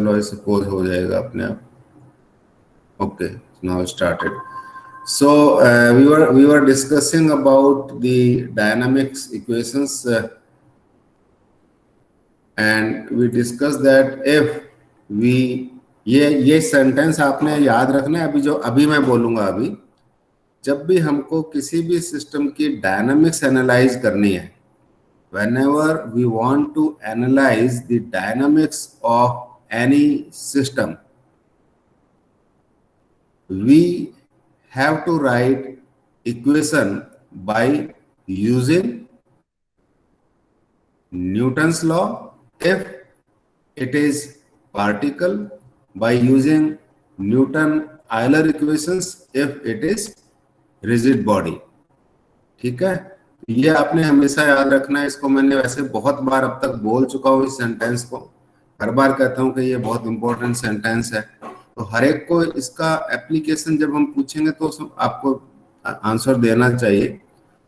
चलो ऐसे पोज हो जाएगा अपने आप। Okay, now started. So we were discussing about the dynamics equations, and we discussed that if we ये सेंटेंस आपने याद रखना है। अभी मैं बोलूंगा, अभी जब भी हमको किसी भी सिस्टम की डायनामिक्स एनालाइज करनी है, whenever we want to analyze the dynamics of any system, we have to write equation by using Newton's law if it is particle, by using Newton-Euler equations if it is rigid body। ठीक है, ये आपने हमेशा याद रखना है। इसको मैंने वैसे बहुत बार अब तक बोल चुका हूँ इस सेंटेंस को, हर बार कहता हूँ कि ये बहुत इंपॉर्टेंट सेंटेंस है। तो हर एक को इसका एप्लीकेशन जब हम पूछेंगे तो आपको आंसर देना चाहिए।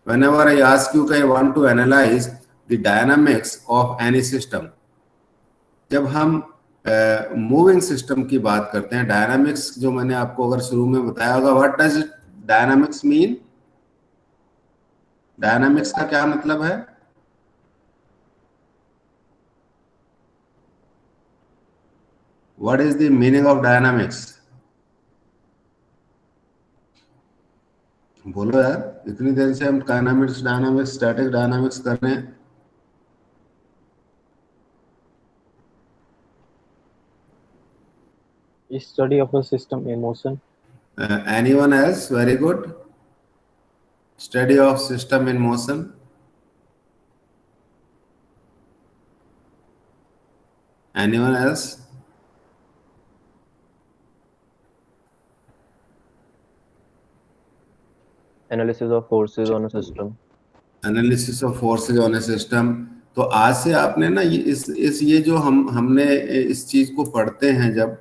Whenever I ask you कि I want to analyze the dynamics of any system, जब हम मूविंग सिस्टम की बात करते हैं, डायनामिक्स जो मैंने आपको अगर शुरू में बताया होगा, what does dynamics mean? Dynamics का क्या मतलब है? What is the meaning of dynamics? बोलो यार, इतनी देर से हम डायनामिक्स स्टैटिक डायनामिक्स कर रहे हैं। Study of a system in motion. Anyone else? Very good. Study of system in motion. Anyone else? Analysis of forces on a system. Analysis of forces on a system। तो आज से आपने ना ये जो हमने इस चीज को पढ़ते हैं जब,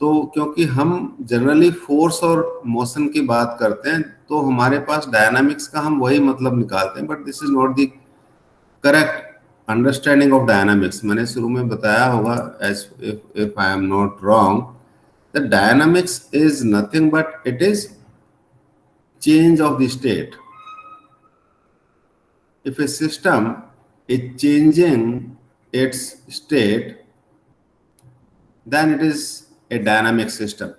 तो क्योंकि हम जनरली फोर्स और मोशन की बात करते हैं तो हमारे पास डायनामिक्स का हम वही मतलब निकालते हैं, but this is not the correct understanding of dynamics. मैंने शुरू में बताया होगा, as if I am not wrong, the dynamics is nothing but it is change of the state. If a system is changing its state, then it is a dynamic system।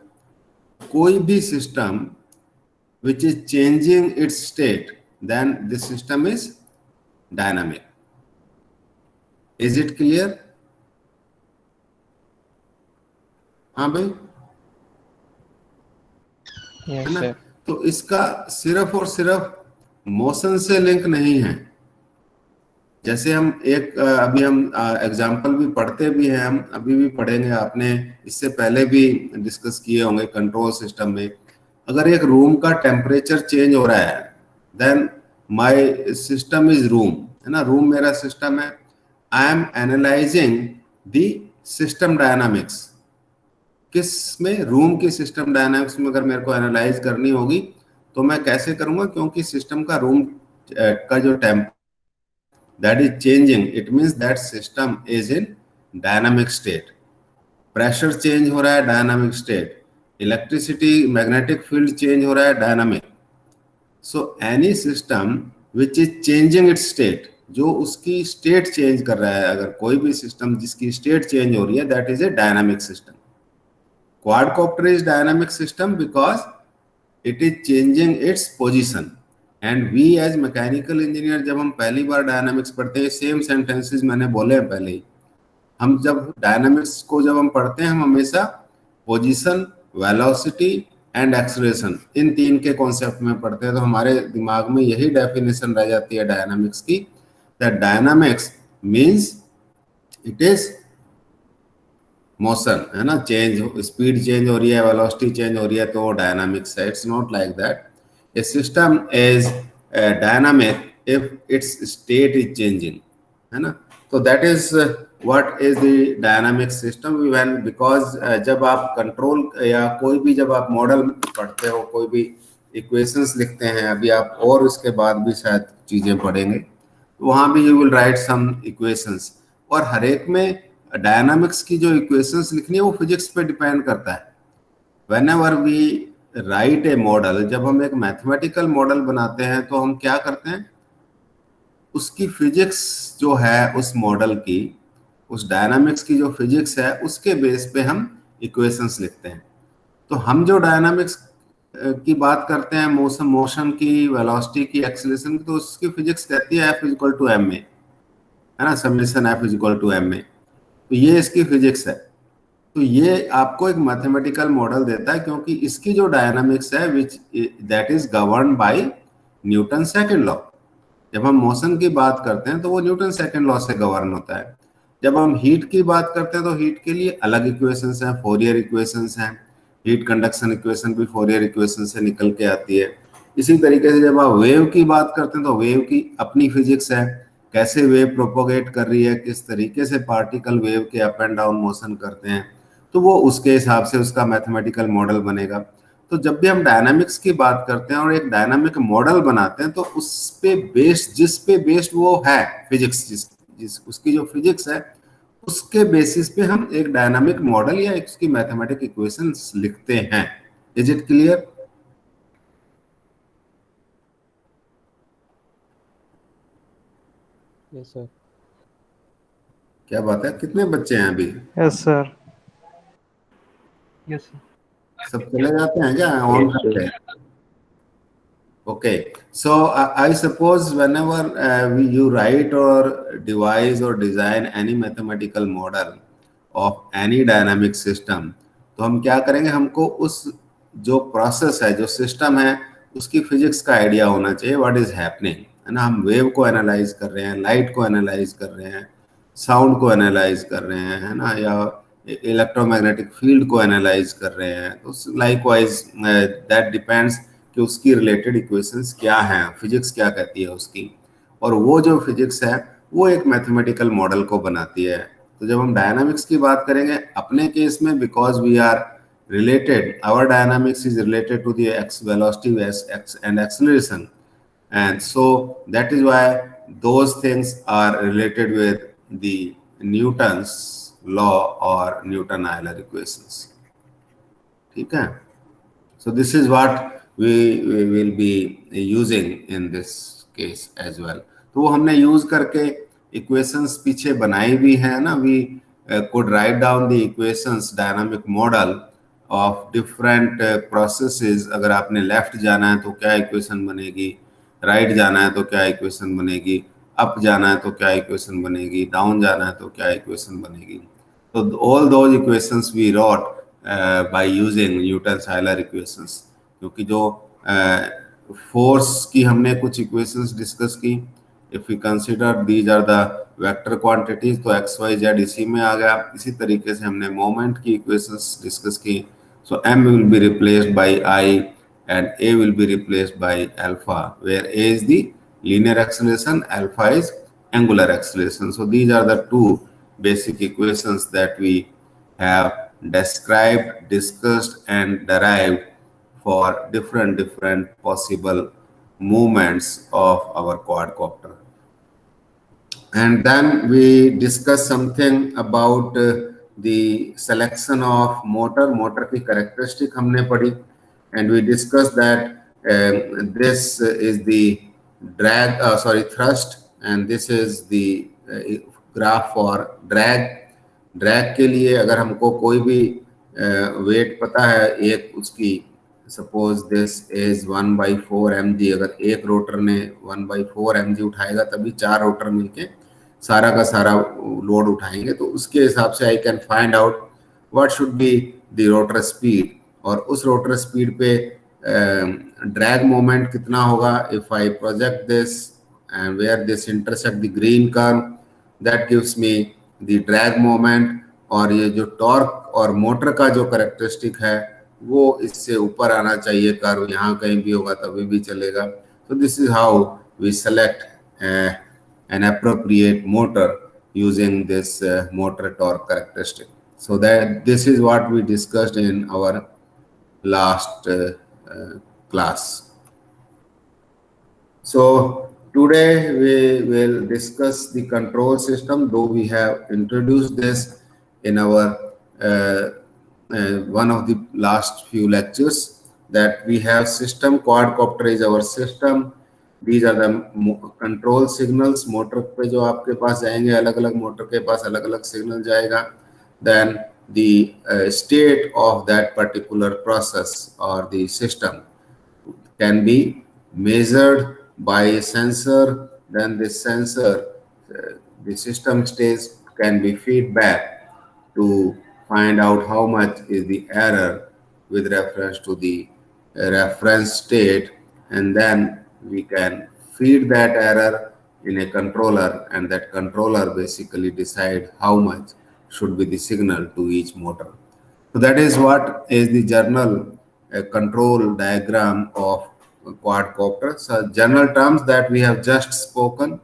कोई भी system which is changing its state, then this system is dynamic। Is it clear? हाँ भाई, है ना? तो इसका सिर्फ और सिर्फ मोशन से लिंक नहीं है। जैसे हम अभी हम एग्जाम्पल भी पढ़ते भी हैं, हम अभी भी पढ़ेंगे, आपने इससे पहले भी डिस्कस किए होंगे कंट्रोल सिस्टम में। अगर एक रूम का टेम्परेचर चेंज हो रहा है, then my system is room, है ना, रूम मेरा सिस्टम है। I am analysing the system dynamics. किस में? रूम की सिस्टम डायनामिक्स में अगर मेरे को एनालाइज करनी होगी तो मैं कैसे करूंगा? क्योंकि सिस्टम का रूम का जो temperature that is changing, it means that system is in dynamic state। Pressure change हो रहा है, dynamic state. Electricity magnetic field change हो रहा है, dynamic. So any system which is changing it's state, जो उसकी स्टेट चेंज कर रहा है, अगर कोई भी सिस्टम जिसकी स्टेट चेंज हो रही है, that is a dynamic system. Quadcopter is dynamic system because it is changing its position. And we as mechanical engineer जब हम पहली बार डायनामिक्स पढ़ते हैं, सेम सेंटेंसेस मैंने बोले हैं पहले ही, हम जब डायनामिक्स को जब हम पढ़ते हैं, हम हमेशा पोजीशन, वेलोसिटी एंड एक्सेलरेशन, इन तीन के कॉन्सेप्ट में पढ़ते हैं। तो हमारे दिमाग में यही डेफिनेशन रह जाती है डायनामिक्स की, that dynamics means it is motion, है ना, चेंज, स्पीड चेंज हो रही है, वेलोसिटी चेंज हो रही है, तो डायनामिक्स है। It's not like that. A system is dynamic if its state is changing, है ना। तो that is what is the dynamic system। when because जब आप कंट्रोल या कोई भी जब आप मॉडल पढ़ते हो, कोई भी इक्वेशंस लिखते हैं, अभी आप और उसके बाद भी शायद चीजें पढ़ेंगे, वहां भी you will write some equations। और हर एक में डायनामिक्स की जो इक्वेशंस लिखनी है वो फिजिक्स पे डिपेंड करता है। Whenever we write a model, जब हम एक मैथमेटिकल मॉडल बनाते हैं तो हम क्या करते हैं, उसकी फिजिक्स जो है उस मॉडल की, उस डायनामिक्स की जो फिजिक्स है उसके बेस पे हम इक्वेशंस लिखते हैं। तो हम जो डायनामिक्स की बात करते हैं, मोशन की, वेलोसिटी की, एक्सीलरेशन की, तो उसकी फिजिक्स कहती है F equal to M A, है ना, summation F equal to M A. तो ये इसकी फिजिक्स है। तो ये आपको एक मैथमेटिकल मॉडल देता है, क्योंकि इसकी जो डायनामिक्स है which that is govern by Newton second law. जब हम मोशन की बात करते हैं तो वो न्यूटन सेकंड लॉ से गवर्न होता है। जब हम हीट की बात करते हैं तो हीट के लिए अलग इक्वेशंस हैं, फोरियर इक्वेशंस हैं। हीट कंडक्शन इक्वेशन भी फोरियर इक्वेशन से निकल के आती है। इसी तरीके से जब आप वेव की बात करते हैं तो वेव की अपनी फिजिक्स है, कैसे वेव प्रोपोगेट कर रही है, किस तरीके से पार्टिकल वेव के अप एंड डाउन मोशन करते हैं, तो वो उसके हिसाब से उसका मैथमेटिकल मॉडल बनेगा। तो जब भी हम डायनामिक्स की बात करते हैं और एक डायनामिक मॉडल बनाते हैं तो उस पे बेस्ड, जिस पे बेस्ड वो है फिजिक्स, जिस उसकी जो फिजिक्स है उसके बेसिस पे हम एक डायनामिक मॉडल या उसकी मैथमेटिक इक्वेशंस लिखते हैं। Is it clear? Yes, sir. क्या बात है, कितने बच्चे हैं अभी? Yes, sir. Yes, sir. सब चले जाते हैं क्या ऑन करते हैं? Okay, so I suppose whenever you write or devise or design any mathematical model of any dynamic system, तो हम क्या करेंगे, हमको उस जो प्रोसेस है, जो सिस्टम है, उसकी फिजिक्स का आइडिया होना चाहिए, व्हाट इज हैपनिंग, है ना। हम वेव को एनालाइज कर रहे हैं, लाइट को एनालाइज कर रहे हैं, साउंड को एनालाइज कर रहे हैं, है ना, या इलेक्ट्रोमैग्नेटिक फील्ड को एनालाइज कर रहे हैं। तो लाइकवाइज दैट डिपेंड्स कि उसकी रिलेटेड इक्वेशंस क्या हैं, फिजिक्स क्या कहती है उसकी, और वो जो फिजिक्स है वो एक मैथमेटिकल मॉडल को बनाती है। तो जब हम डायनामिक्स की बात करेंगे अपने केस में, because we are related, our dynamics is related to the x velocity and acceleration, and so that is why those things are related with the Newton's law or Newton-Euler equations. ठीक है? So this is what we will be using in this case as well. तो वो हमने use करके equations पीछे बनाई भी है ना। We could write down the equations, dynamic model of different processes. अगर आपने लेफ्ट जाना है तो क्या इक्वेशन बनेगी, राइट जाना है तो क्या इक्वेशन बनेगी, अप जाना है तो क्या इक्वेशन बनेगी, डाउन जाना है तो क्या इक्वेशन बनेगी। तो all those equations we wrote by using Newton's-Euler equations। क्योंकि जो फोर्स की हमने कुछ इक्वेशंस डिस्कस की, if you consider these are the vector quantities, तो एक्स वाई जेड इसी में आ गया। इसी तरीके से हमने मोमेंट की इक्वेशंस डिस्कस की। So M will be replaced by I and A will be replaced by alpha, where A is the linear acceleration, alpha is angular acceleration. So these are the two basic equations that we have described, discussed and derived for different possible movements of our quadcopter. And then we discuss something about the selection of motor की characteristic हमने पढ़ी, and we discussed that this is the drag thrust, and this is the graph for drag के लिए अगर हमको कोई भी wait पता है, एक उसकी सपोज दिस इज 1/4 mg, अगर एक रोटर ने 1/4 mg उठाएगा तभी 4 रोटर मिलके सारा का सारा लोड उठाएंगे। तो उसके हिसाब से I can find out what should be the rotor speed, और उस रोटर स्पीड पे ड्रैग मोमेंट कितना होगा। If I project this and where this intersect the green curve, that gives me the drag moment. और ये जो torque और motor का जो कैरेक्टरिस्टिक है वो इससे ऊपर आना चाहिए, कर्व यहाँ कहीं भी होगा तभी भी चलेगा। तो this is how we select an appropriate motor using this motor torque characteristic. So that this is what we discussed in our last class. So today we will discuss the control system, though we have introduced this in our one of the last few lectures, that we have system, quadcopter is our system. These are the control signals. Motor पे जो आपके पास जाएंगे, अलग अलग motor के पास अलग अलग signal जाएगा. Then the state of that particular process or the system can be measured by a sensor. Then this sensor, the system stage can be feedback to find out how much is the error with reference to the reference state, and then we can feed that error in a controller, and that controller basically decide how much should be the signal to each motor. So that is what is the general control diagram of quadcopter. So general terms that we have just spoken,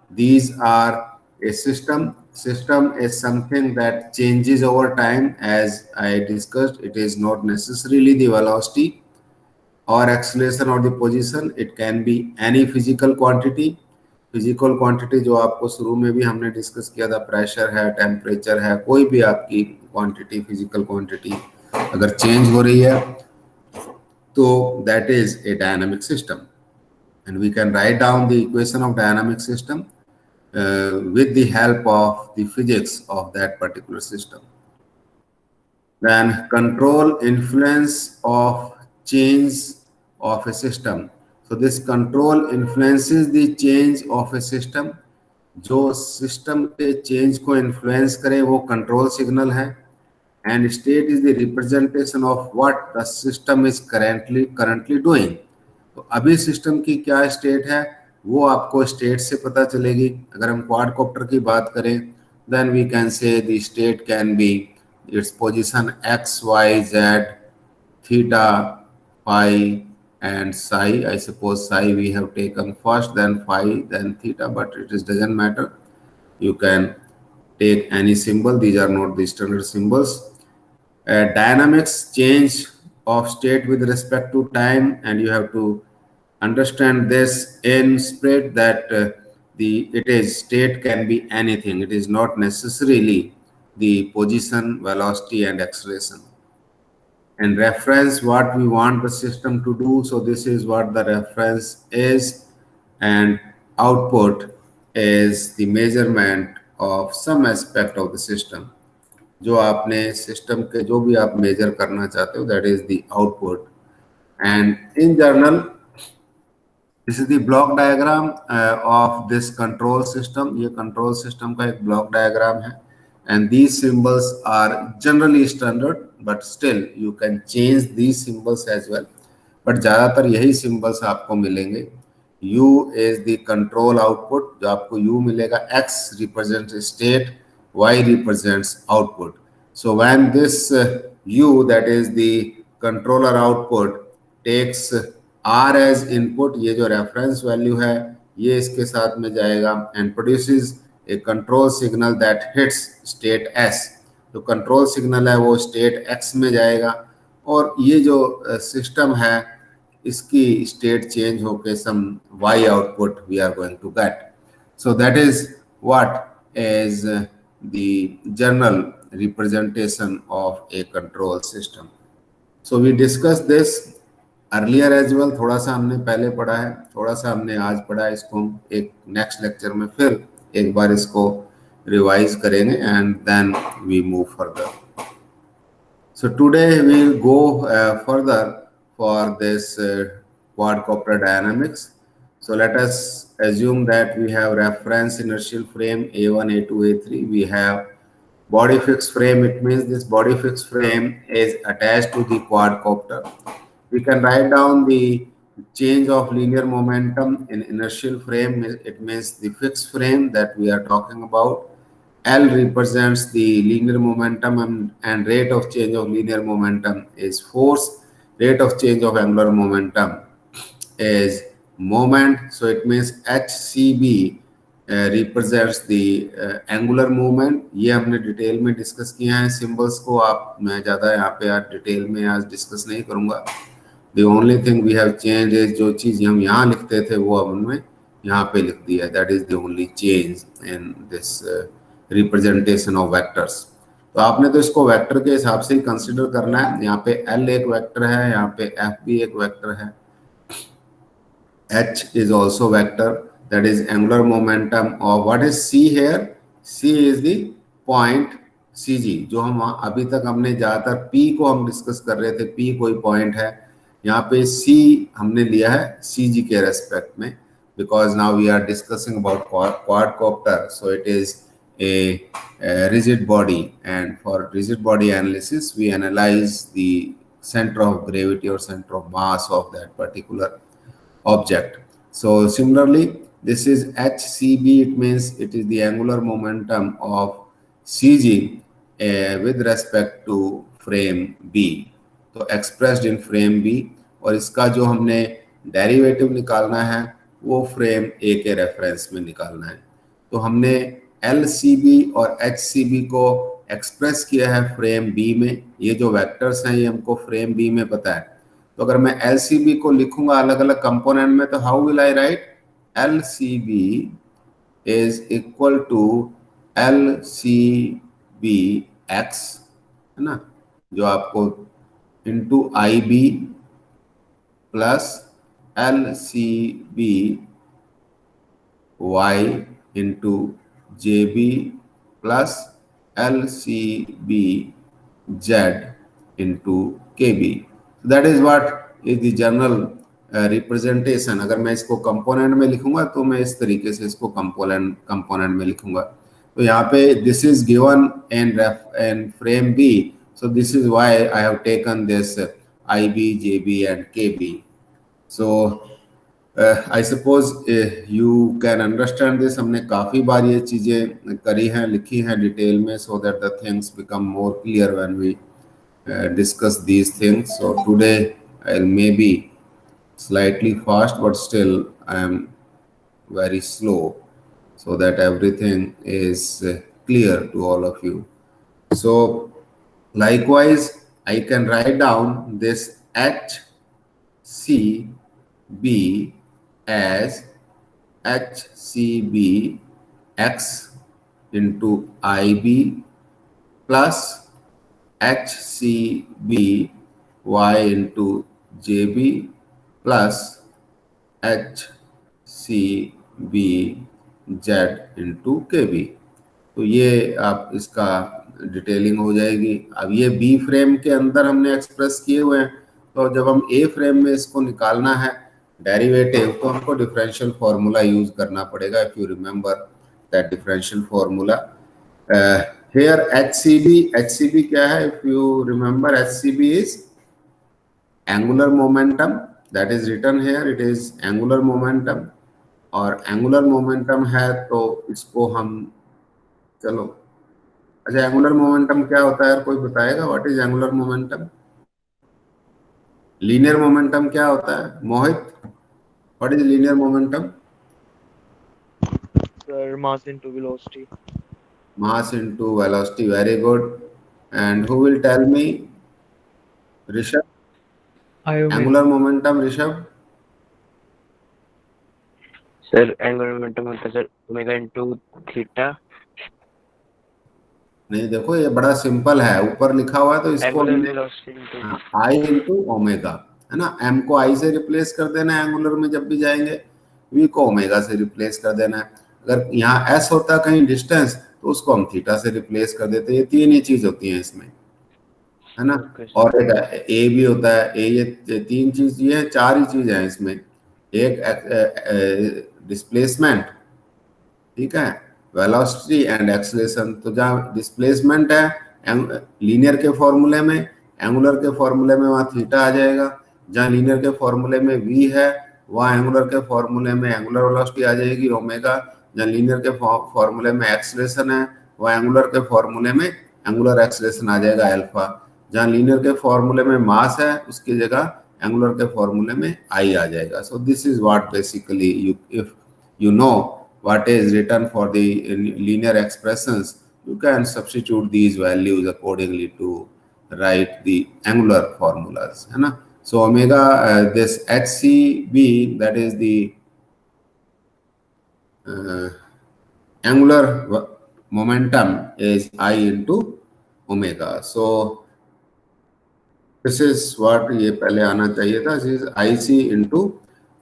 these are a system. System is something that changes over time. As I discussed, it is not necessarily the velocity or acceleration or the position. It can be any physical quantity. Physical quantity जो आपको शुरू में भी हमने discuss किया था, pressure है, temperature है, कोई भी आपकी क्वांटिटी, फिजिकल क्वांटिटी अगर चेंज हो रही है तो that is a dynamic system. And we can write down the equation of dynamic system with the help of the physics of that particular system. Then control influence of change of a system. So this control influences the change of a system. जो system के change को influence करे वो control signal है. And state is the representation of what the system is currently doing. तो अभी system की क्या स्टेट है वो आपको स्टेट से पता चलेगी. अगर हम क्वाडकॉप्टर की बात करें, then we can say the state can be its position x, y, z, theta, phi and psi. I suppose psi we have taken first, then phi, then theta, but it doesn't matter. You can take any symbol. These are not the standard symbols. Dynamics change of state with respect to time, and you have to understand this in spread that state can be anything. It is not necessarily the position, velocity and acceleration. And reference, what we want the system to do. So this is what the reference is, and output is the measurement of some aspect of the system. जो आपने system के जो भी आप major करना चाहते हो, that is the output. And in general, this is the block diagram of this control system. ये control system का एक block diagram है. And these symbols are generally standard, but still you can change these symbols as well. But ज़्यादातर यही symbols आपको मिलेंगे. U is the control output. जो आपको U मिलेगा, X represents state, Y represents output. So when this U, that is the controller output, takes R as input, ये जो reference value है ये इसके साथ में जाएगा and produces a control signal that hits state S. तो control signal है वो state X में जाएगा, और ये जो system है इसकी state change होके some Y output we are going to get. So that is what is the general representation of a control system. So we discussed this earlier as well. थोड़ा सा हमने पहले पढ़ा है, थोड़ा सा हमने आज पढ़ा है. इसको हम एक नेक्स्ट लेक्चर में फिर एक बार इसको रिवाइज करेंगे and then we move further. So today we will go further for this quadcopter dynamics. So let us assume that we have reference inertial frame A1, A2, A3. We have body fixed frame. It means this body fixed frame is attached to the quadcopter. We can write down the change of linear momentum in inertial frame. It means the fixed frame that we are talking about. L represents the linear momentum, and rate of change of linear momentum is force. Rate of change of angular momentum is moment. So it means HCB represents the angular moment. ये हमने detail में discuss किया है. Symbols को आप, मैं ज़्यादा यहाँ पे आज डिटेल में आज डिस्कस नहीं करूँगा. The only thing we have changed is जो चीज़ हम यहाँ लिखते थे वो अब हमने यहाँ पे लिख दिया. That is the only change in this representation of vectors. तो आपने तो इसको वेक्टर के हिसाब से ही कंसिडर करना है। यहाँ पे L एक वेक्टर है, यहाँ पे F भी एक वेक्टर है, H is also vector, that is angular momentum of what is C here? C is the point CG, जो हम अभी तक हमने ज्यादातर P को हम डिस्कस कर रहे थे, P कोई पॉइंट है, यहाँ पे C हमने लिया है CG के रेस्पेक्ट में, because now we are discussing about quadcopter, so it is a rigid body, and for rigid body analysis we analyze the center of gravity or center of mass of that particular object. So similarly, this is HCB, it means it is the angular momentum of CG with respect to frame B. तो expressed in frame B, और इसका जो हमने derivative निकालना है वो frame A के reference में निकालना है। तो हमने LCB और HCB को एक्सप्रेस किया है फ्रेम B में। ये जो वेक्टर्स हैं ये हमको फ्रेम B में पता है। तो अगर मैं LCB को लिखूंगा अलग अलग कंपोनेंट में, तो how will I write? LCB is equal to LCBX, है ना, जो आपको into IB plus LCBY into JB plus LCBZ into KB। That is what is the general representation। अगर मैं इसको कंपोनेंट में लिखूंगा तो मैं इस तरीके से इसको कंपोनेंट में लिखूंगा। तो यहाँ पे this is given in frame B, so this is why I have taken this IB, JB and KB। So I suppose you can understand this। हमने काफी बार ये चीजें करी हैं, लिखी हैं डिटेल में, so that the things become more clear when we discuss these things। So today I'll maybe slightly fast, but still I am very slow, so that everything is clear to all of you। So likewise, I can write down this HCB as HCBX into IB plus HCBY into JB plus HCBZ into KB। तो ये आप इसका detailing हो जाएगी। अब ये B frame के अंदर हमने एक्सप्रेस किए हुए हैं, तो जब हम ए फ्रेम में इसको निकालना है डेरिवेटिव, तो हमको डिफरेंशियल फार्मूला यूज करना पड़ेगा। If you remember that differential formula here HCB क्या है? If you remember, HCB is angular momentum, that is written here, it is angular momentum। और angular momentum है तो इसको हम, चलो अच्छा, एंगुलर मोमेंटम क्या होता है? कोई बताएगा what is angular momentum? Linear momentum क्या होता है? Mohit, what is linear momentum? Sir, mass into velocity. Mass into velocity, very good। And who will tell me? Rishabh, angular momentum. Rishabh? Sir angular momentum होता है सर ओमेगा इनटू थीटा। नहीं, देखो ये बड़ा simple है, ऊपर लिखा हुआ है तो इसको आई इंटू ओमेगा, है ना। एम को आई से रिप्लेस कर देना है एंगुलर में जब भी जाएंगे, वी को ओमेगा से रिप्लेस कर देना है। अगर यहाँ एस होता कहीं डिस्टेंस तो उसको हम थीटा से रिप्लेस कर देते। ये तीन ही चीज होती है इसमें, है ना। और एक ए भी होता है, ए, ये तीन चीज, ये चार ही चीज है इसमें। एक डिस्प्लेसमेंट, ठीक है, वेलोसिटी एंड एक्सेलरेशन। तो जहाँ डिस्प्लेसमेंट है लीनियर के फॉर्मूले में, एंगुलर के फॉर्मूले में वहाँ थीटा आ जाएगा। जहाँ लीनियर के फॉर्मूले में वी है वहाँ एंगुलर के फॉर्मूले में एंगुलर वेलोसिटी आ जाएगी ओमेगा। जहाँ लीनियर के फॉर्मूले में एक्सेलरेशन है वहाँ एंगुलर के फॉर्मूले में एंगुलर एक्सेलरेशन आ जाएगा अल्फा। जहाँ लीनियर के फॉर्मूले में मास है उसकी जगह एंगुलर के फॉर्मूले में आई आ जाएगा। सो this is what basically if you know what is written for the linear expressions, you can substitute these values accordingly to write the angular formulas, है ना। So omega, this HCB, that is the angular momentum, is I into omega. So this is what, ये पहले आना चाहिए था. This is IC into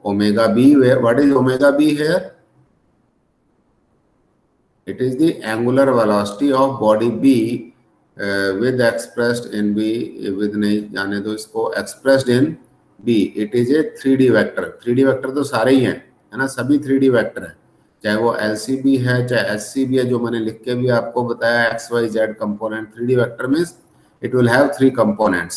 omega B. What is omega B here? It is the angular velocity of body B with expressed in B, with नहीं जाने दो इसको, expressed in B. It is a 3D vector. 3D vector तो सारे ही हैं, है ना, सभी 3D vector हैं, चाहे वो LCB है चाहे SCB है, जो मैंने लिख के भी आपको बताया. XYZ component 3D vector means it will have 3 components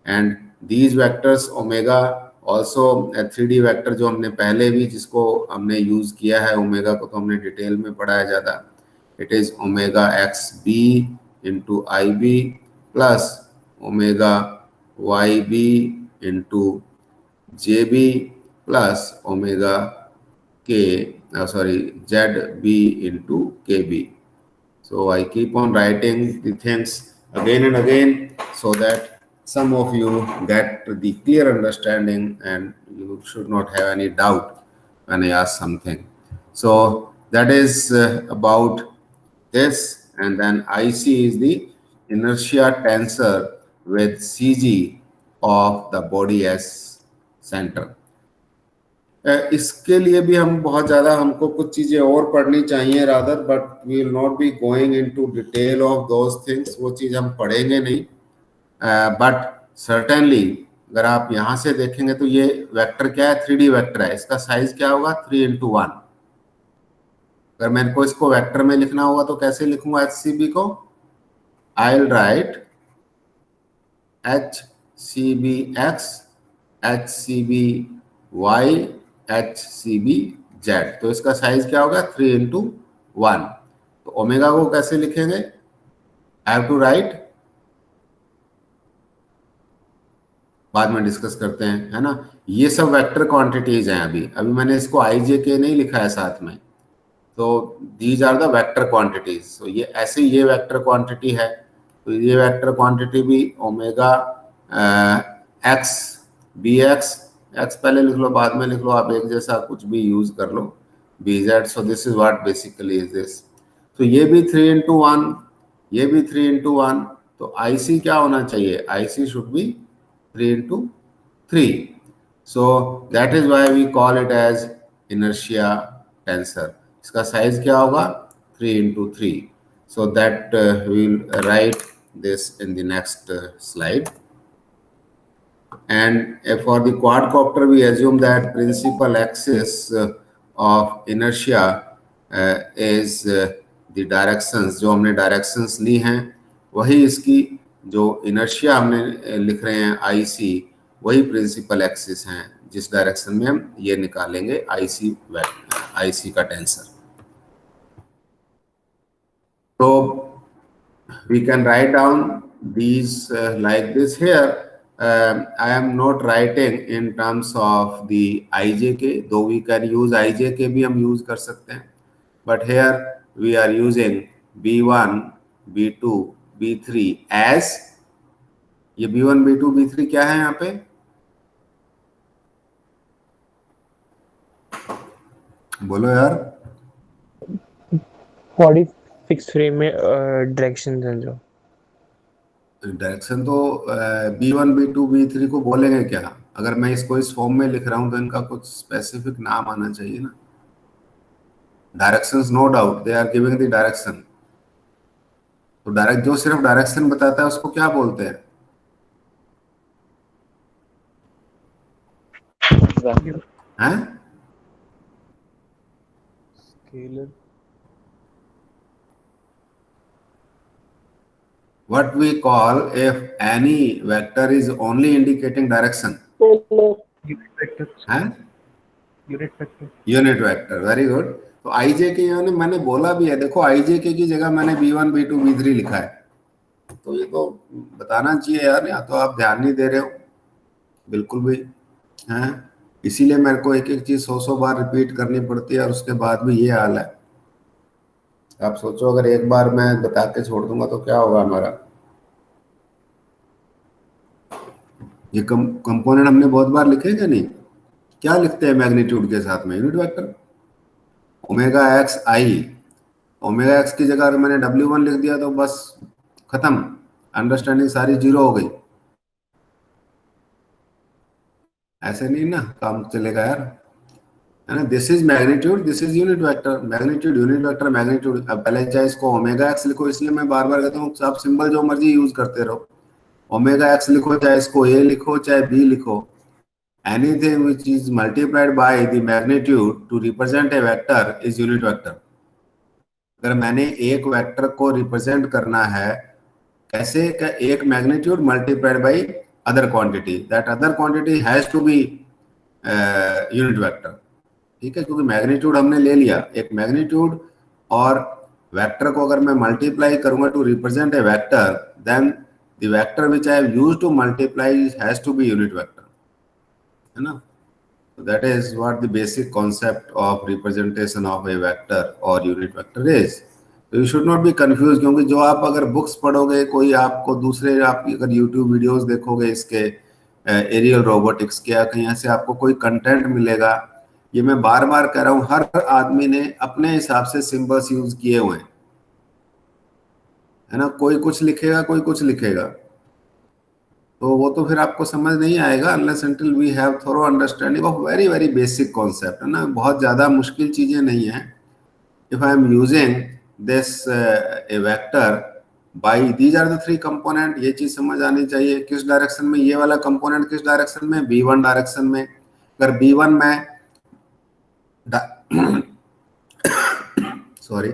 and these vectors omega also a 3D vector जो हमने पहले भी जिसको हमने यूज किया है, ओमेगा को तो हमने डिटेल में पढ़ा है ज़्यादा. It is omega XB into IB plus omega YB into JB plus omega ZB into KB. So I keep on writing the things again and again so that some of you get the clear understanding and you should not have any doubt when I ask something. So that is about this. And then IC is the inertia tensor with CG of the body as center. इसके लिए भी हम बहुत ज़्यादा, हमको कुछ चीज़ें और पढ़नी चाहिए rather, but we will not be going into detail of those things. वो चीज़ हम पढ़ेंगे नहीं. बट सर्टेनली अगर आप यहाँ से देखेंगे तो ये वेक्टर क्या है? 3D वेक्टर है. इसका साइज क्या होगा? 3 into 1. अगर मेरे को इसको वेक्टर में लिखना होगा तो कैसे लिखूंगा HCB को? I will write HCBX, HCBY, HCBZ. तो इसका साइज क्या होगा? 3 into 1. तो ओमेगा को कैसे लिखेंगे? आई हैव टू राइट, बाद में डिस्कस करते हैं, है ना. ये सब वेक्टर क्वांटिटीज हैं. अभी मैंने इसको IJK नहीं लिखा है साथ में. तो these are the vector quantities. तो ये ऐसे ये वेक्टर क्वांटिटी है. तो ये वेक्टर क्वांटिटी भी ओमेगा X BX, X पहले लिख लो बाद में लिख लो, आप एक जैसा कुछ भी यूज कर लो, BZ. So this is what basically is this. तो ये भी 3 into 1, ये भी 3 into 1. तो IC क्या होना चाहिए? IC should be 3 into 3. So that is why we call it as inertia tensor. इसका साइज क्या होगा? 3 into 3. So that we will write this in the next slide. And for the quadcopter we assume that principal axis of inertia is the directions. जो हमने directions ली हैं वही इसकी जो inertia हमने लिख रहे हैं IC, वही प्रिंसिपल एक्सिस हैं जिस डायरेक्शन में हम ये निकालेंगे IC का टेंसर. तो we can write down these like this. Here I am not writing in terms of the IJK, though we can use IJK भी हम यूज कर सकते हैं, but here we are using B1, B2, B3 as, ये B1, B2, B3 क्या है यहाँ पे? बोलो यार. बॉडी फिक्स फ्रेम में डायरेक्शन हैं जो डायरेक्शन तो B1, B2, B3 को बोलेंगे क्या? अगर मैं इसको इस फॉर्म में लिख रहा हूं तो इनका कुछ स्पेसिफिक नाम आना चाहिए ना. Directions no doubt they are giving the direction. तो जो सिर्फ डायरेक्शन बताता है उसको क्या बोलते हैं? हैं? Scalar. What we call if any vector is only indicating direction? Unit vector. हैं? Unit vector. Unit vector. Very good. तो IJK यानी मैंने बोला भी है, देखो IJK की जगह मैंने B1, B2, B3 लिखा है. तो ये तो बताना चाहिए यार, या तो आप ध्यान नहीं दे रहे हो बिल्कुल भी, हैं. इसीलिए मेरे को एक एक चीज 100 बार रिपीट करनी पड़ती है और उसके बाद भी ये हाल है. आप सोचो अगर एक बार मैं बता के छोड़ दूंगा तो क्या होगा हमारा. ये कंपोनेंट हमने बहुत बार लिखे क्या? नहीं. क्या लिखते हैं मैग्नीट्यूड के साथ में? Unit vector. ओमेगा एक्स आई, ओमेगा एक्स की जगह अगर मैंने W1 लिख दिया तो बस खत्म. अंडरस्टैंडिंग सारी जीरो हो गई? ऐसे नहीं ना काम चलेगा यार, है ना। This is magnitude, this is unit vector, magnitude unit vector magnitude. अब पहले चाहे इसको ओमेगा एक्स लिखो, इसलिए मैं बार बार कहता हूँ आप सिंबल जो मर्जी यूज करते रहो, ओमेगा एक्स लिखो, चाहे इसको ए लिखो चाहे बी लिखो, anything which is multiplied by the magnitude to represent a vector is unit vector। अगर मैंने एक वेक्टर को रिप्रेजेंट करना है कैसे, का एक magnitude multiplied by other quantity, that other quantity has to be unit vector, ठीक है। क्योंकि मैग्नीट्यूड हमने ले लिया, एक मैग्नीट्यूड और वेक्टर को अगर मैं मल्टीप्लाई करूंगा to represent a vector, then the vector which I have used to multiply has to be unit vector, है ना। That is what the basic concept of representation of a vector or unit vector is। So you should not be confused, क्योंकि जो आप अगर books पढ़ोगे, कोई आपको दूसरे, आप अगर यूट्यूब वीडियोस देखोगे इसके एरियल रोबोटिक्स के, कहीं से आपको कोई कंटेंट मिलेगा, ये मैं बार बार कह रहा हूँ, हर आदमी ने अपने हिसाब से सिंबल्स यूज किए हुए हैं, है ना। कोई कुछ लिखेगा, कोई कुछ लिखेगा, तो वो तो फिर आपको समझ नहीं आएगा unless until we have thorough understanding of very very basic concept, है ना। बहुत ज्यादा मुश्किल चीजें नहीं है। If I am using this a vector by these are the three component, ये चीज समझ आनी चाहिए किस डायरेक्शन में, ये वाला कंपोनेंट किस डायरेक्शन में, b1 डायरेक्शन में। अगर b1 में सॉरी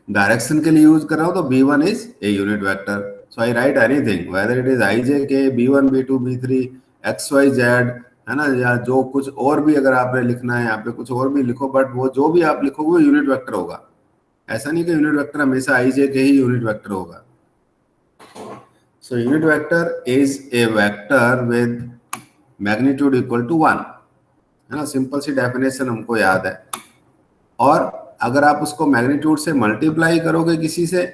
डायरेक्शन के लिए यूज कर रहा हूं तो b1 is a unit vector. So I write anything, whether it is I, J, K, B1, B2, B3, X, Y, Z, है ना, या जो कुछ और भी अगर आपने लिखना है यहाँ पे कुछ और भी लिखो, बट वो जो भी आप लिखोगे वो यूनिट वेक्टर होगा। ऐसा नहीं कि यूनिट वेक्टर हमेशा I, J, K he unit vector होगा। So unit vector is a vector with magnitude equal to 1, है ना। सिंपल सी डेफिनेशन हमको याद है। और अगर आप उसको मैग्नीट्यूड से मल्टीप्लाई करोगे किसी से,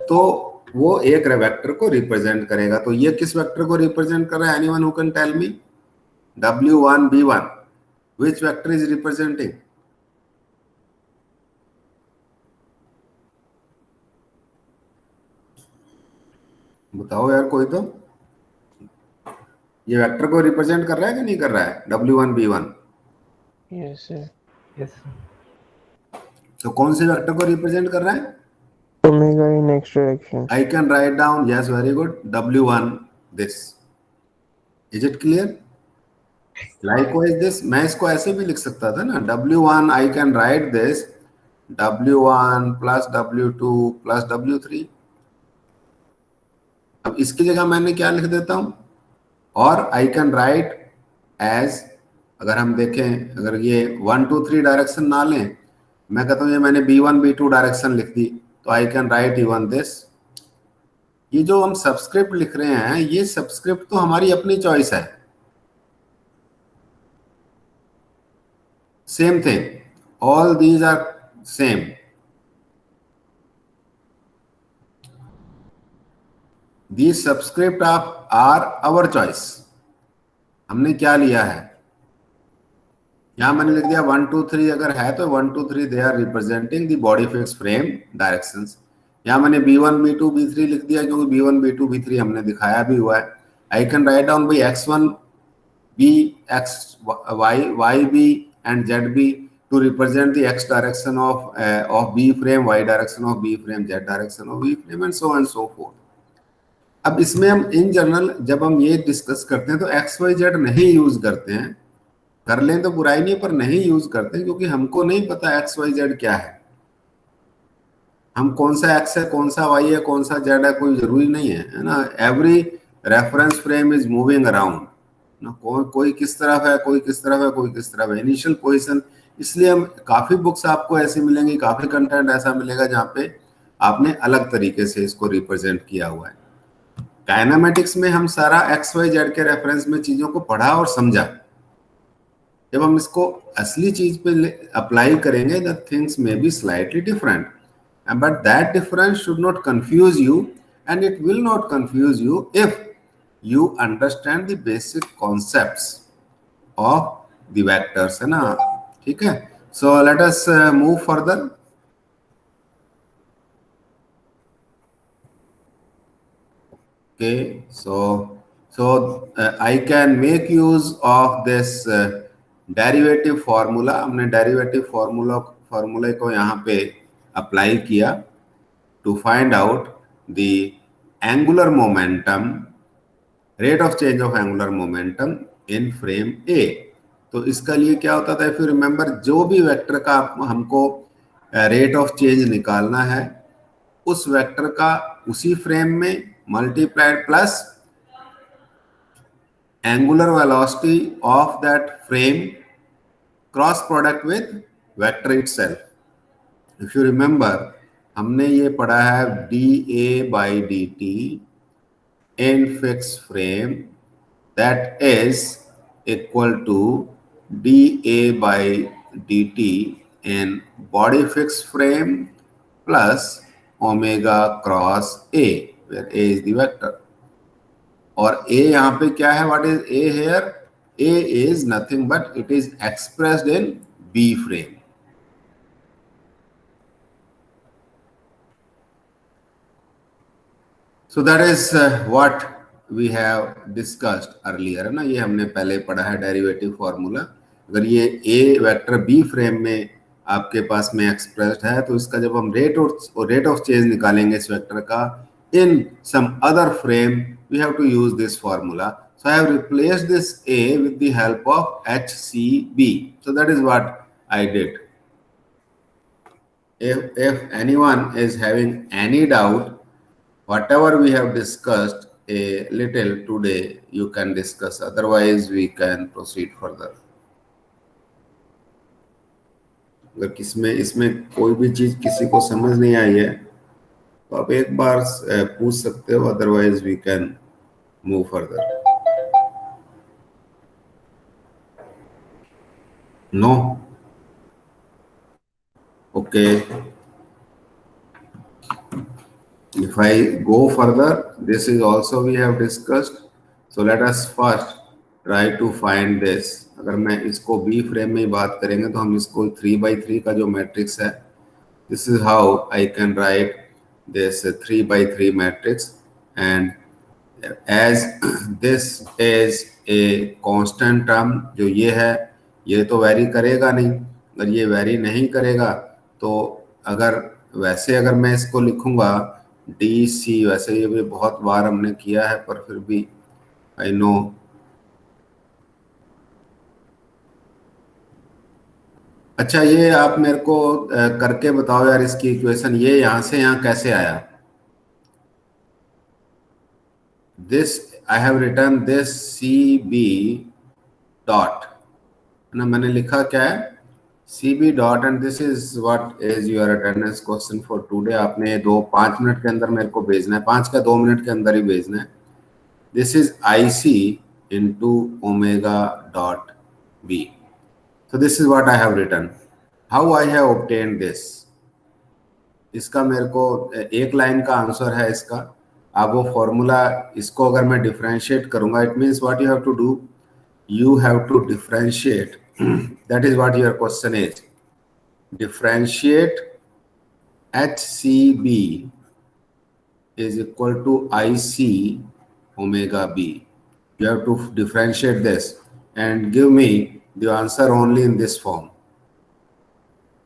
तो वो एक वेक्टर को रिप्रेजेंट करेगा। तो ये किस वेक्टर को रिप्रेजेंट कर रहा है? Anyone who can tell me? W1 B1 which vector is representing? बताओ यार कोई तो, ये वेक्टर को रिप्रेजेंट कर रहा है कि नहीं कर रहा है? W1 B1 Yes, sir. Yes. तो कौन से वेक्टर को रिप्रेजेंट कर रहा है? Omega in x direction. I can write down, yes, very good, W1 this। Is it clear? Likewise this, मैं इसको ऐसे भी लिख सकता था ना, W1 I can write this W1 plus W2 plus W3। अब इसकी जगह मैंने क्या लिख देता हूं, और I can write as, अगर हम देखें, अगर ये 1 2 3 डायरेक्शन ना लें, मैं कहता हूँ ये मैंने B1 B2 डायरेक्शन लिख दी, तो I can write even this. ये जो हम सबस्क्रिप्ट लिख रहे हैं, ये सबस्क्रिप्ट तो हमारी अपनी चॉइस है। Same thing, all these are same. These subscript of are our choice. हमने क्या लिया है, यहां मैंने लिख दिया 1 2 3, अगर है तो 1 2 3 they are representing the body fix frame directions. यहां मैंने B1 B2 B3 लिख दिया क्योंकि B1 B2 B3 हमने दिखाया भी हुआ है। I can write down by X1 B X Y Y B and Z B to represent the X direction of B frame, Y direction of B frame, Z direction of B frame and so on and so forth। अब इसमें हम in general जब हम ये discuss करते हैं तो X Y Z नहीं यूज करते हैं, कर लें तो बुराई नहीं, पर नहीं यूज करते क्योंकि हमको नहीं पता एक्स वाई जेड क्या है। हम कौन सा एक्स है, कौन सा वाई है, कौन सा जेड है, कोई जरूरी नहीं है ना। Every reference frame is moving around ना, कोई किस तरफ है, कोई किस तरफ है, कोई किस तरफ है, इनिशियल पोजीशन। इसलिए हम काफी बुक्स आपको ऐसी मिलेंगी, काफी कंटेंट ऐसा मिलेगा जहाँ पे आपने अलग तरीके से इसको रिप्रेजेंट किया हुआ है। काइनेमेटिक्स में हम सारा एक्स वाई जेड के रेफरेंस में चीजों को पढ़ा और समझा। जब हम इसको असली चीज पे अप्लाई करेंगे, the things may be slightly different, but that difference should not confuse you, and it will not confuse you if you understand the basic concepts of the vectors, है ना। ठीक है, so let us move further। Okay, so I can make use of this derivative formula. हमने derivative formula को यहाँ पे apply किया to find out the angular momentum, rate of change of angular momentum in frame A. तो इसका लिए क्या होता था, if you remember, जो भी वेक्टर का हमको रेट ऑफ चेंज निकालना है, उस वेक्टर का उसी फ्रेम में multiplied plus angular velocity of that frame cross product with vector itself. If you remember, हमने ये पढ़ा है dA by dt in fixed frame that is equal to dA by dt in body fixed frame plus omega cross A, where A is the vector. और a यहाँ पे क्या है, what is a here? A is nothing but it is expressed in B frame. So that is what we have discussed earlier, है ना. ये हमने पहले पढ़ा है डेरिवेटिव फॉर्मूला. अगर ये a वेक्टर B फ्रेम में आपके पास में एक्सप्रेस्ड है, तो इसका जब हम रेट ऑफ चेंज निकालेंगे इस वेक्टर का in some other frame, we have to use this formula. So I have replaced this A with the help of HCB. So that is what I did. If anyone is having any doubt, whatever we have discussed a little today, you can discuss. Otherwise, we can proceed further. अगर इसमें कोई भी चीज किसी को समझ नहीं आई है, तो आप एक बार पूछ सकते हो. Otherwise we can move further. No? Okay. If I go further, this is also we have discussed. So let us first try to find this. अगर मैं इसको B फ्रेम में ही बात करेंगे, तो हम इसको 3/3 का जो मैट्रिक्स है, this is how I can write this 3/3 matrix. And as this is a constant term, जो ये है, ये तो वैरी करेगा नहीं. अगर ये वैरी नहीं करेगा, तो अगर मैं इसको लिखूंगा DC, वैसे ये भी बहुत बार हमने किया है, पर फिर भी आई नो. अच्छा, ये आप मेरे को करके बताओ यार, इसकी इक्वेशन ये यहां से यहां कैसे आया. This I have return this CB dot, ना मैंने लिखा क्या है, CB dot, and this is what is your attendance question for today. आपने 5 मिनट के अंदर मेरे को भेजना है, 5 का 2 मिनट के अंदर ही भेजना है. This is IC into omega dot B. So this is what I have written. How I have obtained this? इसका मेरे को एक लाइन का आंसर है इसका. आप वो फॉर्मूला, इसको अगर मैं डिफरेंशिएट करूंगा, it means what you have to do, you have to differentiate. That is what your question is. Differentiate HCB is equal to IC omega B. You have to differentiate this and give me the answer only in this form.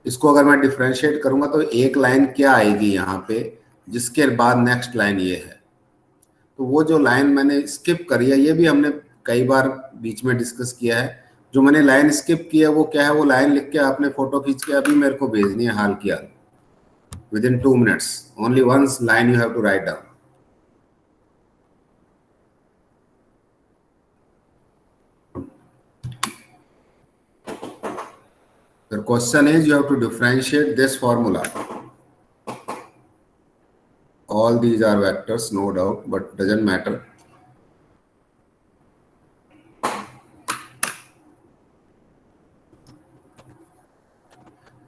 इसको अगर मैं differentiate करूंगा, तो एक line क्या आएगी यहाँ पे, जिसके बाद नेक्स्ट लाइन ये है. तो वो जो लाइन मैंने स्किप करी है, ये भी हमने कई बार बीच में डिस्कस किया है. जो मैंने लाइन स्किप की है वो क्या है, वो लाइन लिख के आपने फोटो खींच के अभी मेरे को भेजनी है हाल किया, within 2 minutes. Only one line you have to write down. The question is, you have to differentiate this formula. All these are vectors, no doubt, but doesn't matter.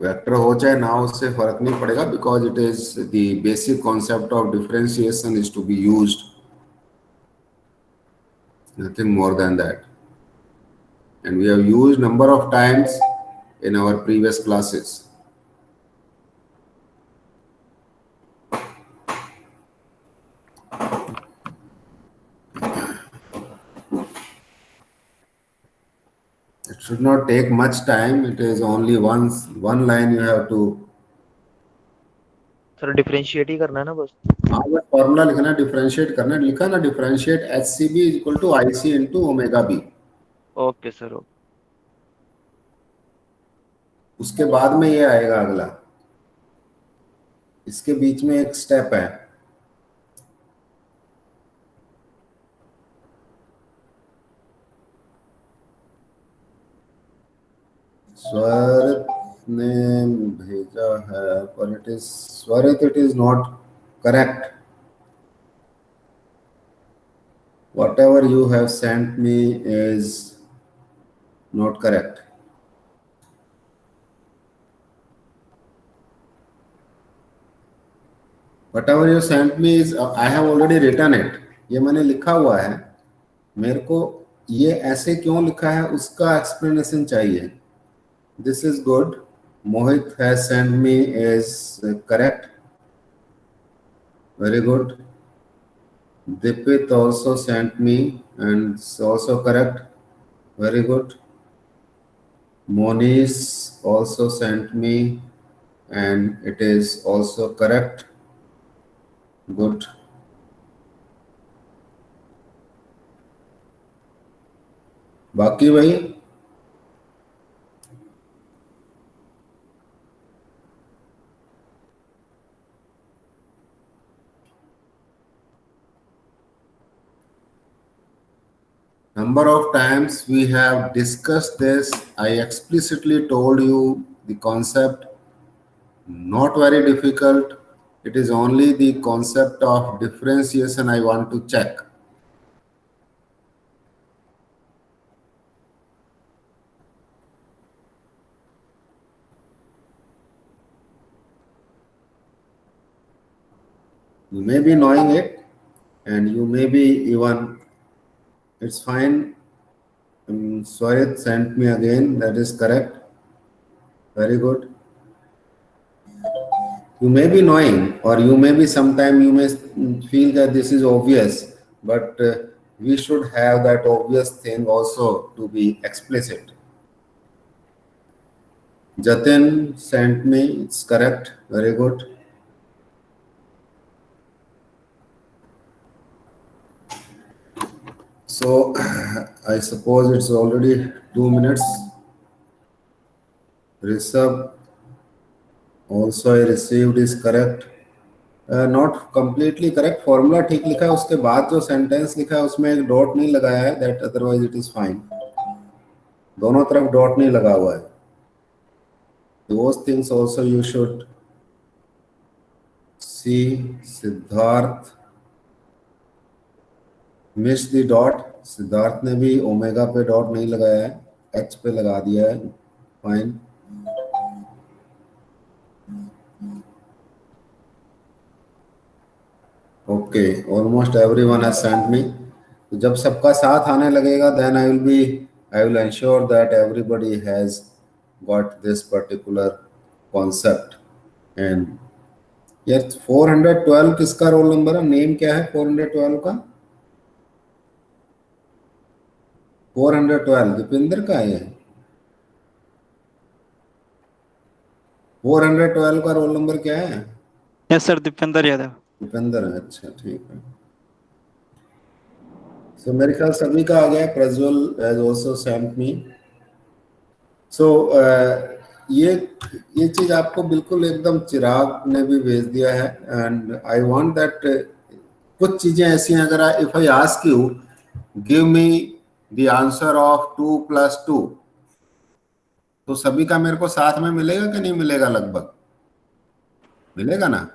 Vector हो चाहे ना हो, उससे फर्क नहीं पड़ेगा, because it is the basic concept of differentiation is to be used, nothing more than that, and we have used number of times in our previous classes. should not take much time. It is only one line you have to. Sir differentiate ही करना है ना बस. हाँ, बस formula लिखना, differentiate करना, लिखा ना differentiate HCB equal to IC into omega B. Okay sir. उसके बाद में ये आएगा अगला. इसके बीच में एक स्टेप है. स्वरित ने भेजा है, पर इट इज स्वरित, it is not correct. Whatever you have sent me is not correct. Whatever you sent me is, I have already written it. ये मैंने लिखा हुआ है. मेरे को ये ऐसे क्यों लिखा है उसका एक्सप्लेनेशन चाहिए. This is good. Mohit has sent me is correct. Very good. Dipit also sent me and it's also correct. Very good. Monish also sent me and it is also correct. Good. बाकी भाई number of times we have discussed this. I explicitly told you the concept, not very difficult. It is only the concept of differentiation I want to check. You may be knowing it and you may be even, it's fine. Swarit sent me again, that is correct. Very good. You may be knowing, or you may be sometime you may feel that this is obvious, but we should have that obvious thing also to be explicit. Jatin sent me, it's correct. Very good. So I suppose it's already 2 minutes. Rishabh also I received is correct. Not completely correct. Formula ठीक लिखा है, उसके बाद जो sentence लिखा है उसमें एक डॉट नहीं लगाया है. That otherwise it is fine. दोनों तरफ डॉट नहीं लगा हुआ है. Those things also you should see. Siddharth miss the dot. Siddharth ने भी ओमेगा पे डॉट नहीं लगाया है, एच पे लगा दिया है. Fine. Okay, almost everyone has sent me. जब सबका साथ आने लगेगा then I will ensure that everybody has got this particular concept. And यार 412 किसका रोल नंबर है? नेम क्या है 412 का? 412 दीपेंद्र का है. 412 का रोल नंबर क्या है? Yes sir, Dipendra Yadav. दीपेंद्र है, अच्छा ठीक है. सो मेरे ख्याल सभी का आ गया. Prajwal has also sent me. So ये चीज आपको बिल्कुल एकदम चिराग ने भी भेज दिया है. एंड आई वांट दैट कुछ चीजें ऐसी हैं, अगर if I ask you give me the answer of 2 + 2, तो सभी का मेरे को साथ में मिलेगा कि नहीं मिलेगा? लगभग मिलेगा ना.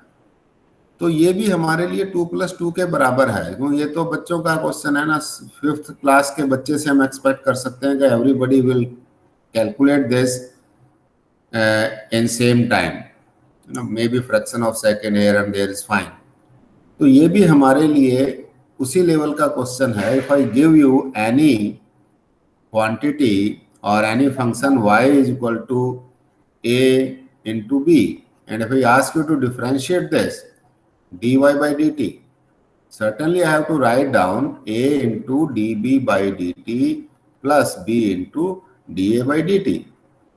तो ये भी हमारे लिए 2 + 2 के बराबर है, क्योंकि ये तो बच्चों का क्वेश्चन है ना. 5th क्लास के बच्चे से हम एक्सपेक्ट कर सकते हैं कि everybody will calculate this in same time. May be fraction of second here and there is fine. तो ये भी हमारे लिए उसी लेवल का क्वेश्चन है. If I give you any quantity or any function y is equal to a into b, and if I ask you to differentiate this dy by dt, certainly I have to write down a into db by dt plus b into dA/dt,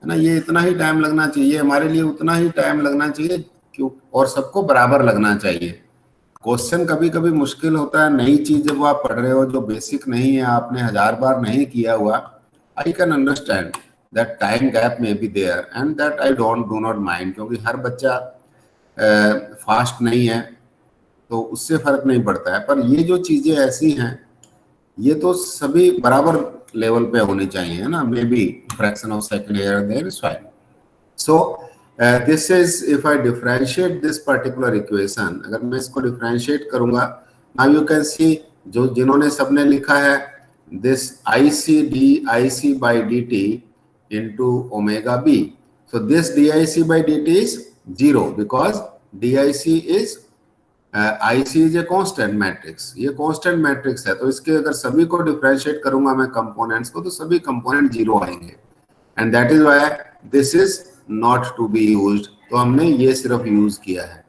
है ना। ये इतना ही time लगना चाहिए हमारे लिए, उतना ही time लगना चाहिए क्यों, और सबको बराबर लगना चाहिए। क्वेश्चन कभी कभी मुश्किल होता है, नई चीज जब आप पढ़ रहे हो जो बेसिक नहीं है, आपने 1000 बार नहीं किया हुआ, I can understand that time gap में be there and that I do not mind, क्योंकि हर बच्चा फास्ट नहीं है तो उससे फर्क नहीं पड़ता है। पर ये जो चीजें ऐसी हैं ये तो सभी बराबर लेवल पे होनी चाहिए, है ना। May be fraction of second here there is fine. So this is if I differentiate this particular equation, अगर मैं इसको डिफरेंशिएट करूंगा, नाउ यू कैन सी, जो जिन्होंने सबने लिखा है this IC by dt into omega b, so this dic by dt is 0 because dic is IC is a constant matrix, ये constant matrix है, तो इसके अगर सभी को डिफरेंशिएट करूंगा मैं कंपोनेंट्स को, तो सभी कंपोनेंट 0 आएंगे, and that is why this is not to be used. तो हमने ये सिर्फ यूज किया है,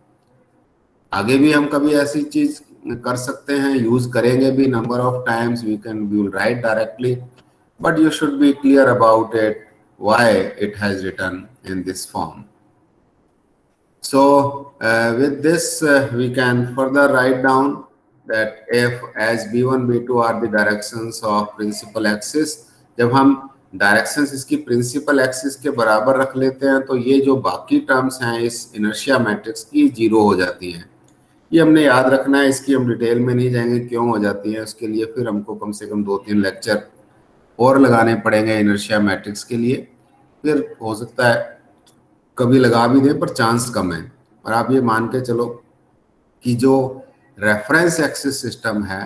आगे भी हम कभी ऐसी चीज कर सकते हैं, यूज करेंगे भी, number of times we will write directly, but you should be clear about it why it has written in this form. So with this we can further write down that if as b1 b2 are the directions of principal axis, जब हम directions इसकी principal axis के बराबर रख लेते हैं तो ये जो बाकी टर्म्स हैं इस इनर्शिया मैट्रिक्स की 0 हो जाती हैं। ये हमने याद रखना है, इसकी हम डिटेल में नहीं जाएंगे क्यों हो जाती है, उसके लिए फिर हमको कम से कम 2-3 लेक्चर और लगाने पड़ेंगे इनर्शिया मैट्रिक्स के लिए, फिर हो सकता है कभी लगा भी दें, पर चांस कम है। और आप ये मान के चलो कि जो रेफरेंस एक्सिस सिस्टम है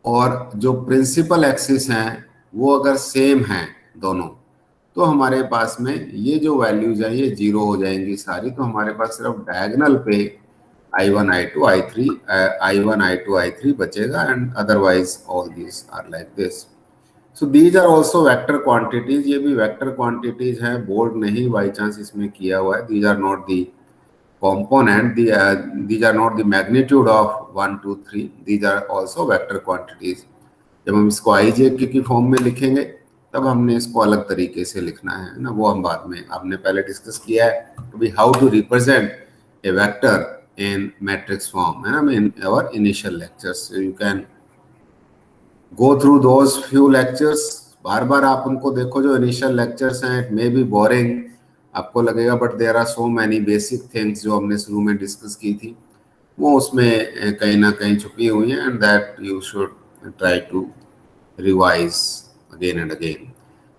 और जो प्रिंसिपल एक्सिस हैं वो अगर सेम हैं दोनों, तो हमारे पास में ये जो वैल्यूज हैं ये 0 हो जाएंगी सारी। तो हमारे पास सिर्फ डायगोनल पे I1 I2 I3 बचेगा, and otherwise all these are like this. So these are also vector quantities, ये भी vector quantities हैं, बोल्ड नहीं बाई चांस इसमें किया हुआ है। These are not the component, these are not the magnitude of 1 2 3, these are also vector quantities। जब हम इसको IJ की फॉर्म में लिखेंगे तब हमने इसको अलग तरीके से लिखना है ना, वो हम बाद में, आपने पहले डिस्कस किया है how to represent a vector in matrix form, है ना, in our initial lectures. You can go through those few lectures, बार बार आप उनको देखो जो इनिशियल लेक्चर्स हैं। इट मे बी बोरिंग आपको लगेगा, but there are so many basic things जो हमने शुरू में डिस्कस की थी, वो उसमें कहीं ना कहीं छुपी हुई हैं, and that you should try to revise again and again.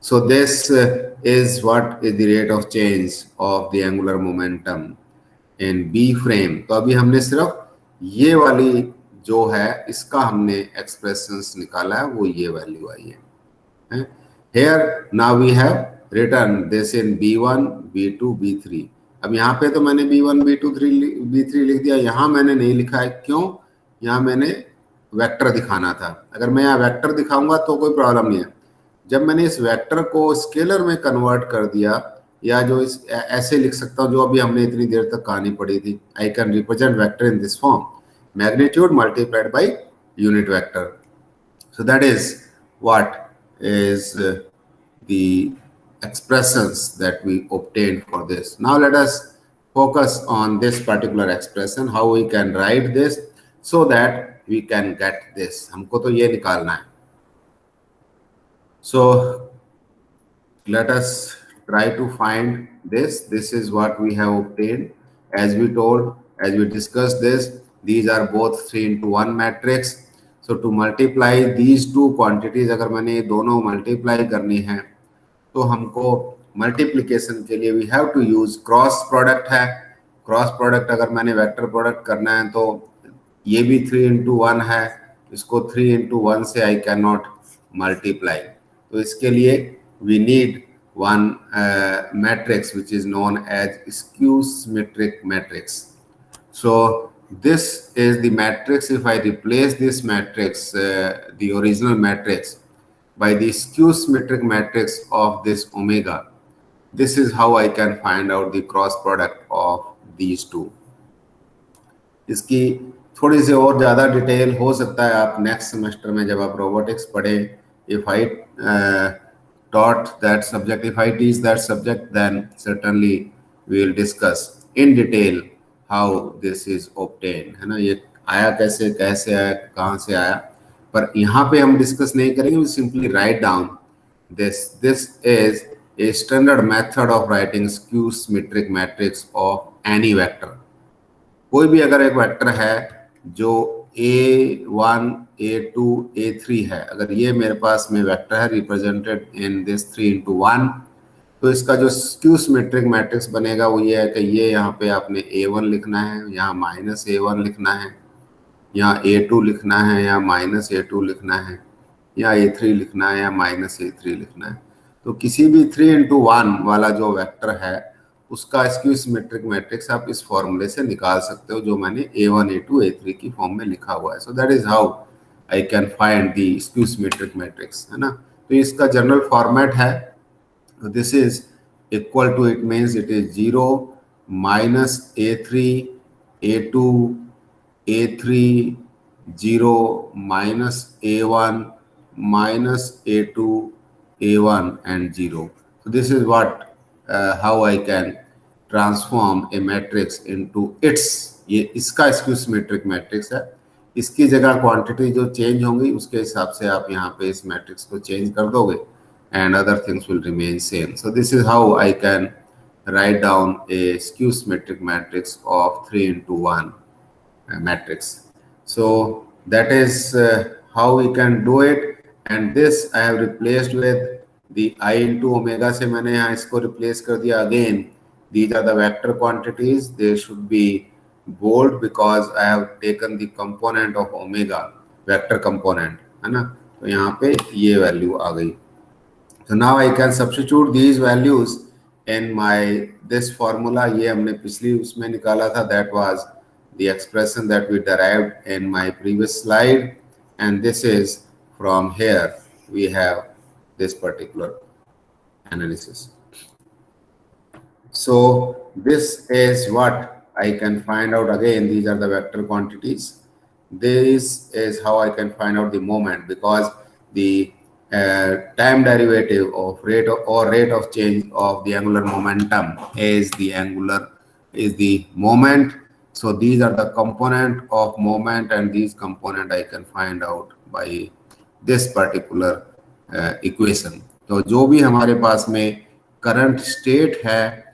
So this is what is the rate of change of the angular momentum in B frame. तो अभी हमने सिर्फ ये वाली जो है इसका हमने एक्सप्रेशंस निकाला है, वो ये वैल्यू आई है। Here now we have written this in B1 B2 B3। अब यहाँ पे तो मैंने B1 B2 B3 लिख दिया, यहाँ मैंने नहीं लिखा है, क्यों? यहाँ मैंने वेक्टर दिखाना था। अगर मैं यहाँ वेक्टर दिखाऊंगा तो कोई प्रॉब्लम नहीं है। जब मैंने इस वेक्टर को स्केलर में कन्वर्ट कर दिया, या जो इस ऐसे लिख सकता हूँ जो अभी हमने इतनी देर तक कहानी पढ़ी थी, I can represent vector in this form, magnitude multiplied by unit vector। So that is what is the expressions that we obtained for this। Now let us focus on this particular expression, how we can write this so that we can get this। हमको तो ये निकालना है। So let us try to find this। This is what we have obtained, as we told, as we discussed this, these are both 3 into 1 matrix। So to multiply these two quantities, अगर मैंने ये दोनों multiply करनी है तो हमको multiplication के लिए we have to use cross product है। क्रॉस प्रोडक्ट अगर मैंने वेक्टर प्रोडक्ट करना है तो ये भी 3 into 1 है, इसको 3 into 1 से आई कैन नॉट मल्टीप्लाई। तो इसके लिए we need one matrix which is known as skew symmetric matrix। So this is the matrix. If I replace this matrix, the original matrix, by the skew symmetric matrix of this omega, this is how I can find out the cross product of these two। इसकी थोड़ी सी और ज़्यादा detail हो सकता है आप next semester में जब आप रोबोटिक्स पढ़ें, if I taught that subject, if I teach that subject, then certainly we will discuss in detail how this is obtained, है ना, ये आया कैसे, कैसे आया, कहाँ से आया, पर यहाँ पे हम डिस्कस नहीं करेंगे. We simply write down this. This is a standard method of writing skew symmetric matrix of any vector. कोई भी अगर एक वेक्टर है जो a1 a2 a3 है, अगर ये मेरे पास में वेक्टर है रिप्रेजेंटेड इन दिस 3 into 1, तो इसका जो स्क्यू सिमेट्रिक मैट्रिक्स बनेगा वो ये है कि ये यहाँ पे आपने a1 लिखना है, यहाँ -a1 लिखना है, यहाँ a2 लिखना है, यहाँ -a2 लिखना है, यहाँ a3 लिखना है, यहाँ -a3 लिखना है. तो किसी भी 3 into 1 वाला जो वेक्टर है उसका स्क्यू सिमेट्रिक मैट्रिक्स आप इस फॉर्मूले से निकाल सकते हो जो मैंने a1 a2 a3 की फॉर्म में लिखा हुआ है. So that is how I can find the skew symmetric matrix, है ना. तो इसका जनरल फॉर्मेट है, this is equal to, it means it is 0 -a3 a2 a3 0 -a1 -a2 a1 and 0. So this is what how I can transform a matrix into its, ये इसका skew symmetric matrix है. इसकी जगह quantity जो change होंगी उसके हिसाब से आप यहाँ पे इस मैट्रिक्स को चेंज कर दोगे and other things will remain same. So this is how I can write down a skew symmetric matrix of 3 into 1 matrix. So that is how we can do it, and this I have replaced with the I into omega से मैंने यहाँ इसको replace कर दिया. Again these are the vector quantities, they should be bold because I have taken the component of omega, vector component, है ना. तो यहाँ पे ये value आ गई. So now I can substitute these values in my this formula. ये हमने पिछली उसमें निकाला था, that was the expression that we derived in my previous slide, and this is from here we have this particular analysis. So this is what I can find out. Again, these are the vector quantities. This is how I can find out the moment, because the time derivative of rate of change of the angular momentum is the moment. So these are the component of moment, and these component I can find out by this particular equation. तो जो भी हमारे पास में current state है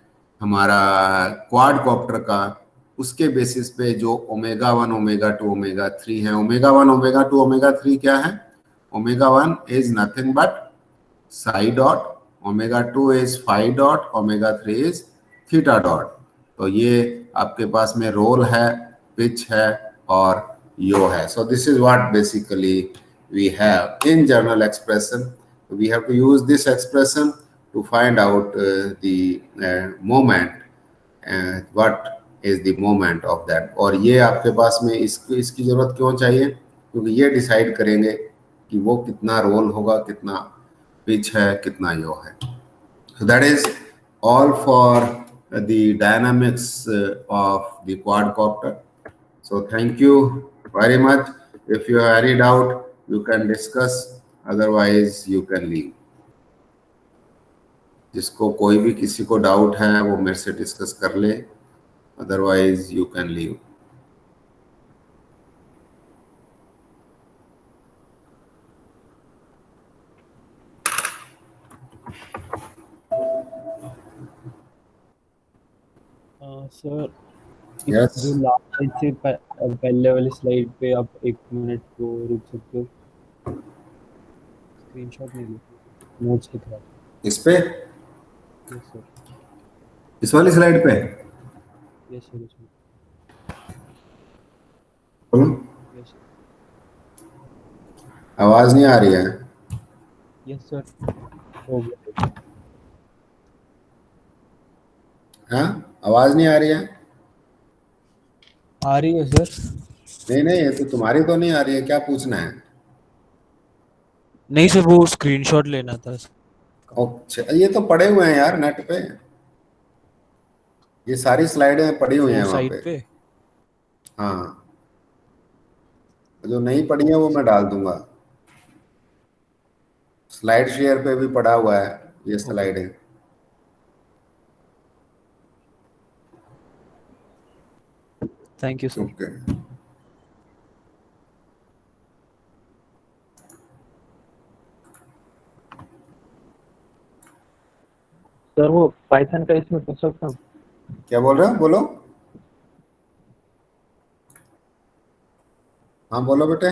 हमारा quadcopter का, उसके basis पे जो ω1 ω2 ω3 है. ω1 ω2 ω3 क्या है? ω1 is nothing but psi dot, ω2 is phi dot, ω3 is theta dot. तो ये आपके पास में रोल है, पिच है और यो है. So this is what basically we have in general expression. We have to use this expression to find out the moment, what is the moment of that. और ये आपके पास में इसकी जरूरत क्यों चाहिए? क्योंकि ये डिसाइड करेंगे कि वो कितना रोल होगा, कितना पिच है, कितना यो है. So that is all for the dynamics of the quadcopter. So thank you very much. If you have any doubt, you can discuss, otherwise you can leave. जिसको कोई भी किसी को डाउट है वो मेरे से डिस्कस कर ले, otherwise you can leave. Sir Yes. जो लास्ट स्लाइड से पहले वाली स्लाइड पे आप 1 मिनट को रुक सकते हो, स्क्रीनशॉट ले लो नोट्स की तरह. इस पे, यस सर, इस वाली स्लाइड पे यस सर, यस सर, आवाज नहीं आ रही है. यस सर, हो गया. हाँ, आवाज नहीं आ रही है. आ रही है सर. नहीं, ये तो तुम्हारी तो नहीं आ रही है. क्या पूछना है? नहीं सर, वो स्क्रीनशॉट लेना था. अच्छा, ये तो पड़े हुए हैं यार नेट पे, ये सारी स्लाइडें पड़ी हुई हैं वहाँ साइट पे. हाँ, जो नहीं पड़ी है वो मैं डाल दूंगा. स्लाइड शेयर पे भी पड़ा हुआ है ये स्लाइड है। Thank you sir. Okay sir वो पाइथन का इसमें कर सकता हूँ? क्या बोल रहे हो, बोलो। हाँ बोलो बेटे।